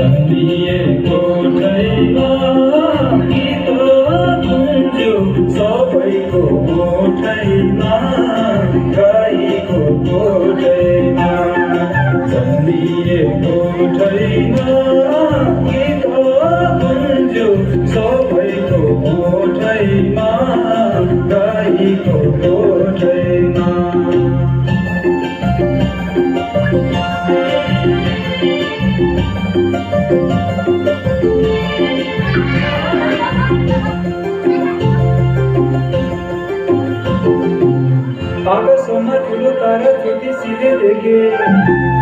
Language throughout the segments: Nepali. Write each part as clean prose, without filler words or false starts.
जन्मिएको छैन गीत गुन्ज्यो सबैको ओठैमा गाईको गोठैमा जन्मिएको छैन गीत गुन्ज्यो सबैको ओठैमा गाईको गोठैमा आकाशमा ठुलो तारा ज्योतिषीले देखे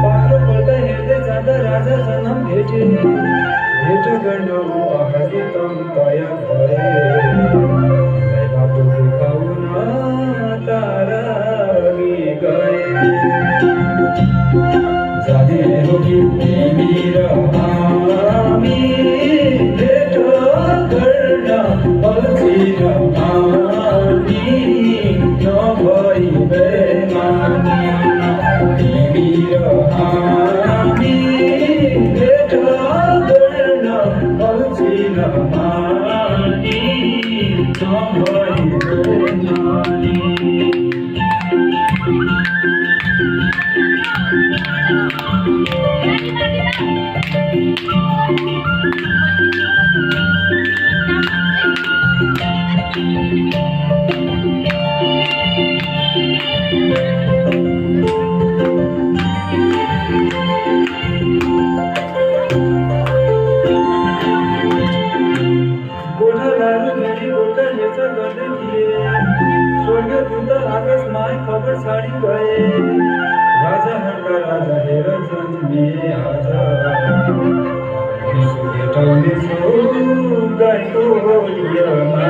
पाखो पर्दा हेर्दै जाँदा राजा जनम भेटे भेट गर्न पहाडी तम तया भए बाटो देखाउन तारा अघि गए जाने हो कि तिमी र हामी भेट गर्न अल्छी र हामी नभई बेमानी तिमी र हामी भेट गर्न अल्छी र हामी नभई बेमानी आकाशमा खबर छाडी गए राजाहरूका राजा हेर जन्मिए आज भेटाउने छौ गाईको होलियामा